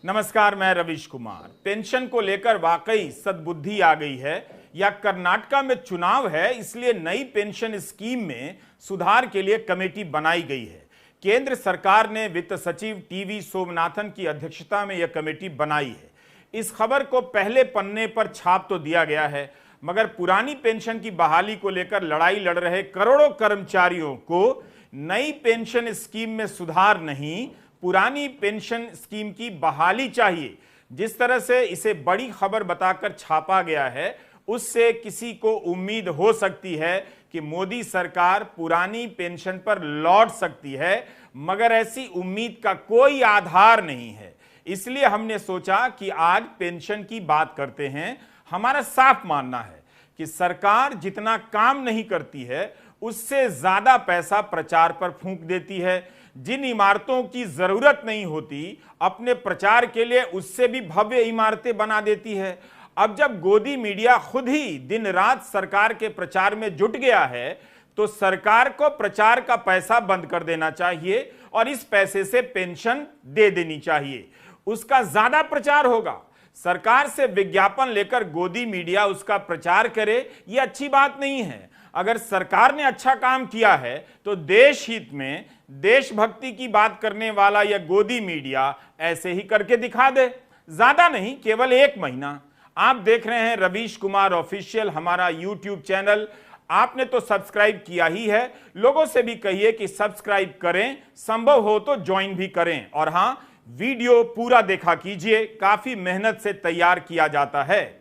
नमस्कार, मैं रवीश कुमार। पेंशन को लेकर वाकई सद्बुद्धि आ गई है या कर्नाटका में चुनाव है इसलिए नई पेंशन स्कीम में सुधार के लिए कमेटी बनाई गई है। केंद्र सरकार ने वित्त सचिव टीवी सोमनाथन की अध्यक्षता में यह कमेटी बनाई है। इस खबर को पहले पन्ने पर छाप तो दिया गया है, मगर पुरानी पेंशन की बहाली को लेकर लड़ाई लड़ रहे करोड़ों कर्मचारियों को नई पेंशन स्कीम में सुधार नहीं, पुरानी पेंशन स्कीम की बहाली चाहिए। जिस तरह से इसे बड़ी खबर बताकर छापा गया है, उससे किसी को उम्मीद हो सकती है कि मोदी सरकार पुरानी पेंशन पर लौट सकती है, मगर ऐसी उम्मीद का कोई आधार नहीं है। इसलिए हमने सोचा कि आज पेंशन की बात करते हैं। हमारा साफ मानना है कि सरकार जितना काम नहीं करती है, उससे ज्यादा पैसा प्रचार पर फूंक देती है। जिन इमारतों की जरूरत नहीं होती, अपने प्रचार के लिए उससे भी भव्य इमारतें बना देती है। अब जब गोदी मीडिया खुद ही दिन रात सरकार के प्रचार में जुट गया है, तो सरकार को प्रचार का पैसा बंद कर देना चाहिए और इस पैसे से पेंशन दे देनी चाहिए। उसका ज्यादा प्रचार होगा। सरकार से विज्ञापन लेकर गोदी मीडिया उसका प्रचार करे, यह अच्छी बात नहीं है। अगर सरकार ने अच्छा काम किया है तो देश हित में देशभक्ति की बात करने वाला यह गोदी मीडिया ऐसे ही करके दिखा दे। ज्यादा नहीं, केवल 1 महीना। आप देख रहे हैं रवीश कुमार ऑफिशियल, हमारा यूट्यूब चैनल। आपने तो सब्सक्राइब किया ही है, लोगों से भी कहिए कि सब्सक्राइब करें, संभव हो तो ज्वाइन भी करें। और हां, वीडियो पूरा देखा कीजिए, काफी मेहनत से तैयार किया जाता है।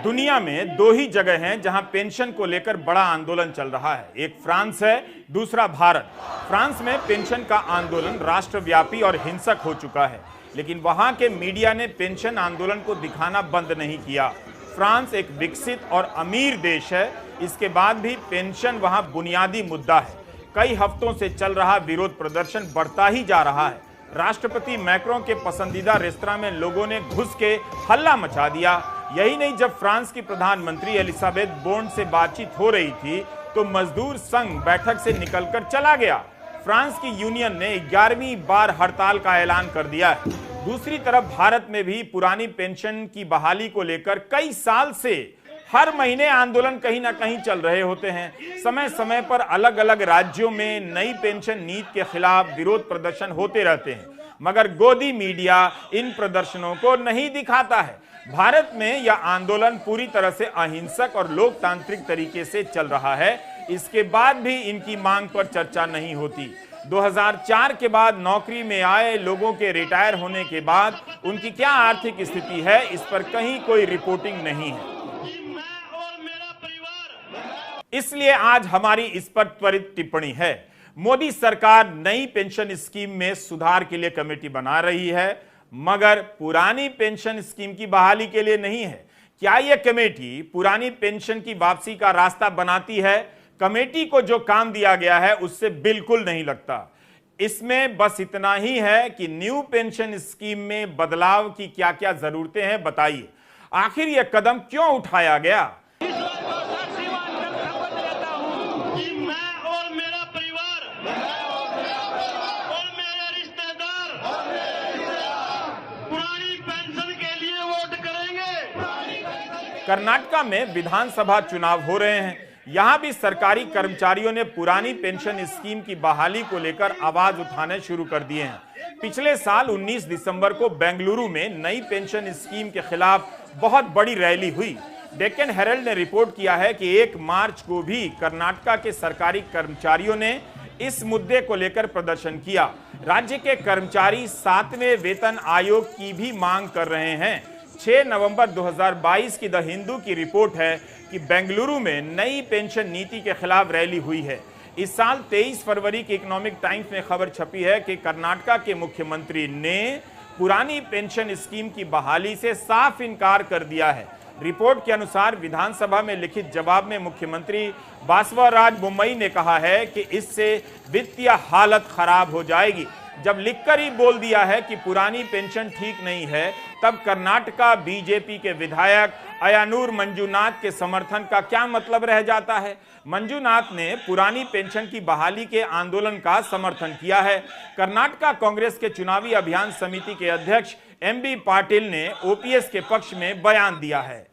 दुनिया में 2 ही जगह हैं जहां पेंशन को लेकर बड़ा आंदोलन चल रहा है। एक फ्रांस है, दूसरा भारत। फ्रांस में पेंशन का आंदोलन राष्ट्रव्यापी और हिंसक हो चुका है, लेकिन वहां के मीडिया ने पेंशन आंदोलन को दिखाना बंद नहीं किया। फ्रांस एक विकसित और अमीर देश है, इसके बाद भी पेंशन वहां बुनियादी मुद्दा है। कई हफ्तों से चल रहा विरोध प्रदर्शन बढ़ता ही जा रहा है। राष्ट्रपति मैक्रों के पसंदीदा रेस्तरां में लोगों ने घुस के हल्ला मचा दिया। यही नहीं, जब फ्रांस की प्रधानमंत्री एलिजाबेथ बोर्न से बातचीत हो रही थी तो मजदूर संघ बैठक से निकलकर चला गया। फ्रांस की यूनियन ने 11वीं बार हड़ताल का ऐलान कर दिया है। दूसरी तरफ भारत में भी पुरानी पेंशन की बहाली को लेकर कई साल से हर महीने आंदोलन कहीं ना कहीं चल रहे होते हैं। समय समय पर अलग अलग राज्यों में नई पेंशन नीति के खिलाफ विरोध प्रदर्शन होते रहते हैं, मगर गोदी मीडिया इन प्रदर्शनों को नहीं दिखाता है। भारत में यह आंदोलन पूरी तरह से अहिंसक और लोकतांत्रिक तरीके से चल रहा है। इसके बाद भी इनकी मांग पर चर्चा नहीं होती। 2004 के बाद नौकरी में आए लोगों के रिटायर होने के बाद उनकी क्या आर्थिक स्थिति है, इस पर कहीं कोई रिपोर्टिंग नहीं है। इसलिए आज हमारी इस पर त्वरित टिप्पणी है। मोदी सरकार नई पेंशन स्कीम में सुधार के लिए कमेटी बना रही है, मगर पुरानी पेंशन स्कीम की बहाली के लिए नहीं है। क्या यह कमेटी पुरानी पेंशन की वापसी का रास्ता बनाती है? कमेटी को जो काम दिया गया है उससे बिल्कुल नहीं लगता। इसमें बस इतना ही है कि न्यू पेंशन स्कीम में बदलाव की क्या क्या जरूरतें हैं, बताइए। आखिर यह कदम क्यों उठाया गया? कर्नाटका में विधानसभा चुनाव हो रहे हैं। यहां भी सरकारी कर्मचारियों ने पुरानी पेंशन स्कीम की बहाली को लेकर आवाज उठाने शुरू कर दिए हैं। पिछले साल 19 दिसंबर को बेंगलुरु में नई पेंशन स्कीम के खिलाफ बहुत बड़ी रैली हुई। डेक्कन हेरल्ड ने रिपोर्ट किया है कि 1 मार्च को भी कर्नाटका के सरकारी कर्मचारियों ने इस मुद्दे को लेकर प्रदर्शन किया। राज्य के कर्मचारी 7वें वेतन आयोग की भी मांग कर रहे हैं। 6 नवंबर 2022 की द हिंदू की रिपोर्ट है कि बेंगलुरु में नई पेंशन नीति के खिलाफ रैली हुई है। इस साल 23 फरवरी की इकोनॉमिक टाइम्स में खबर छपी है कि कर्नाटका के मुख्यमंत्री ने पुरानी पेंशन स्कीम की बहाली से साफ इनकार कर दिया है। रिपोर्ट के अनुसार विधानसभा में लिखित जवाब में मुख्यमंत्री बासवराज बोम्मई ने कहा है कि इससे वित्तीय हालत खराब हो जाएगी। जब लिखकर ही बोल दिया है कि पुरानी पेंशन ठीक नहीं है, तब कर्नाटका बीजेपी के विधायक अय्यानूर मंजूनाथ के समर्थन का क्या मतलब रह जाता है। मंजूनाथ ने पुरानी पेंशन की बहाली के आंदोलन का समर्थन किया है। कर्नाटका कांग्रेस के चुनावी अभियान समिति के अध्यक्ष एमबी पाटिल ने ओपीएस के पक्ष में बयान दिया है।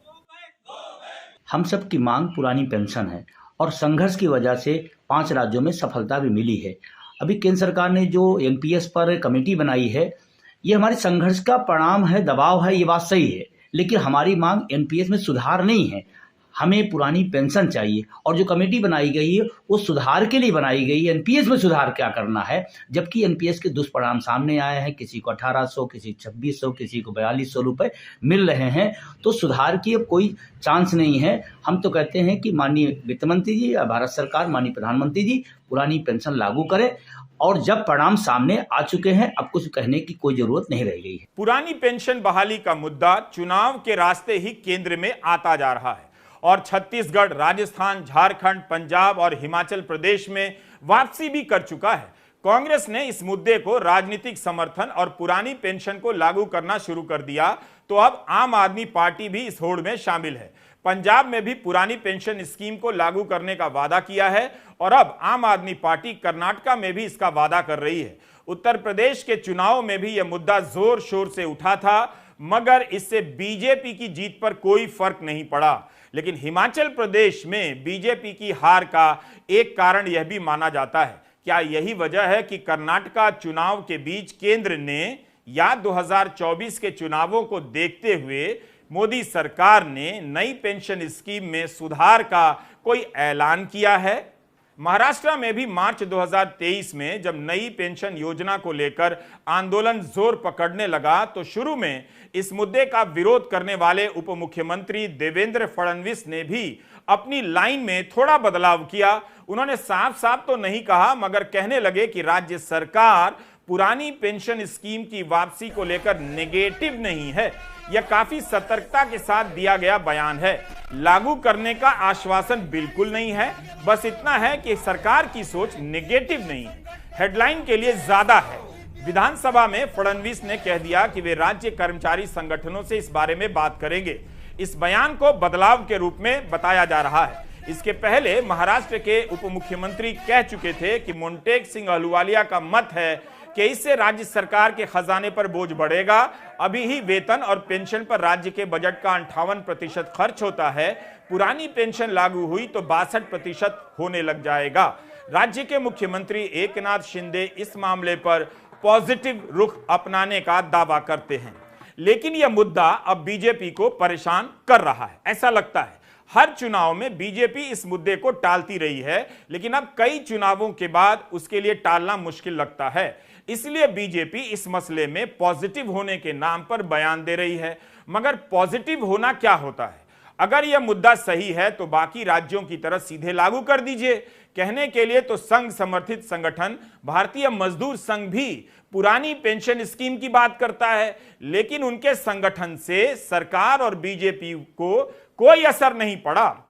हम सब की मांग पुरानी पेंशन है और संघर्ष की वजह से 5 राज्यों में सफलता भी मिली है। अभी केंद्र सरकार ने जो एनपीएस पर कमेटी बनाई है, ये हमारे संघर्ष का परिणाम है, दबाव है, ये बात सही है। लेकिन हमारी मांग एनपीएस में सुधार नहीं है, हमें पुरानी पेंशन चाहिए। और जो कमेटी बनाई गई है वो सुधार के लिए बनाई गई है, एनपीएस में सुधार क्या करना है। जबकि एनपीएस के दुष्परिणाम सामने आए हैं, किसी को 1800, किसी 2600, किसी को 4200 रुपए मिल रहे हैं। तो सुधार की अब कोई चांस नहीं है। हम तो कहते हैं कि माननीय वित्त मंत्री जी या भारत सरकार, माननीय प्रधानमंत्री जी पुरानी पेंशन लागू करें। और जब परिणाम सामने आ चुके हैं, अब कुछ कहने की कोई जरूरत नहीं रह गई है। पुरानी पेंशन बहाली का मुद्दा चुनाव के रास्ते ही केंद्र में आता जा रहा है और छत्तीसगढ़, राजस्थान, झारखंड, पंजाब और हिमाचल प्रदेश में वापसी भी कर चुका है। कांग्रेस ने इस मुद्दे को राजनीतिक समर्थन और पुरानी पेंशन को लागू करना शुरू कर दिया, तो अब आम आदमी पार्टी भी इस होड़ में शामिल है। पंजाब में भी पुरानी पेंशन स्कीम को लागू करने का वादा किया है और अब आम आदमी पार्टी कर्नाटका में भी इसका वादा कर रही है। उत्तर प्रदेश के चुनाव में भी यह मुद्दा जोर शोर से उठा था, मगर इससे बीजेपी की जीत पर कोई फर्क नहीं पड़ा। लेकिन हिमाचल प्रदेश में बीजेपी की हार का एक कारण यह भी माना जाता है। क्या यही वजह है कि कर्नाटका चुनाव के बीच केंद्र ने या 2024 के चुनावों को देखते हुए मोदी सरकार ने नई पेंशन स्कीम में सुधार का कोई ऐलान किया है? महाराष्ट्र में भी मार्च 2023 में जब नई पेंशन योजना को लेकर आंदोलन जोर पकड़ने लगा, तो शुरू में इस मुद्दे का विरोध करने वाले उप मुख्यमंत्री देवेंद्र फडणवीस ने भी अपनी लाइन में थोड़ा बदलाव किया। उन्होंने साफ साफ तो नहीं कहा, मगर कहने लगे कि राज्य सरकार पुरानी पेंशन स्कीम की वापसी को लेकर नेगेटिव नहीं है। यह काफी सतर्कता के साथ दिया गया बयान है। लागू करने का आश्वासन बिल्कुल नहीं है, बस इतना है कि सरकार की सोच नेगेटिव नहीं है, हेडलाइन के लिए ज्यादा है। विधानसभा में फडणवीस ने कह दिया कि वे राज्य कर्मचारी संगठनों से इस बारे में बात करेंगे। इस बयान को बदलाव के रूप में बताया जा रहा है। इसके पहले महाराष्ट्र के उप मुख्यमंत्री कह चुके थे कि मोंटेक सिंह अहलूवालिया का मत है कि इससे राज्य सरकार के खजाने पर बोझ बढ़ेगा। अभी ही वेतन और पेंशन पर राज्य के बजट का 58% खर्च होता है। पुरानी पेंशन लागू हुई तो 62% होने लग जाएगा। राज्य के मुख्यमंत्री एकनाथ शिंदे इस मामले पर पॉजिटिव रुख अपनाने का दावा करते हैं, लेकिन यह मुद्दा अब बीजेपी को परेशान कर रहा है। ऐसा लगता है हर चुनाव में बीजेपी इस मुद्दे को टालती रही है, लेकिन अब कई चुनावों के बाद उसके लिए टालना मुश्किल लगता है। इसलिए बीजेपी इस मसले में पॉजिटिव होने के नाम पर बयान दे रही है। मगर पॉजिटिव होना क्या होता है? अगर यह मुद्दा सही है तो बाकी राज्यों की तरह सीधे लागू कर दीजिए। कहने के लिए तो संघ समर्थित संगठन भारतीय मजदूर संघ भी पुरानी पेंशन स्कीम की बात करता है, लेकिन उनके संगठन से सरकार और बीजेपी को कोई असर नहीं पड़ा।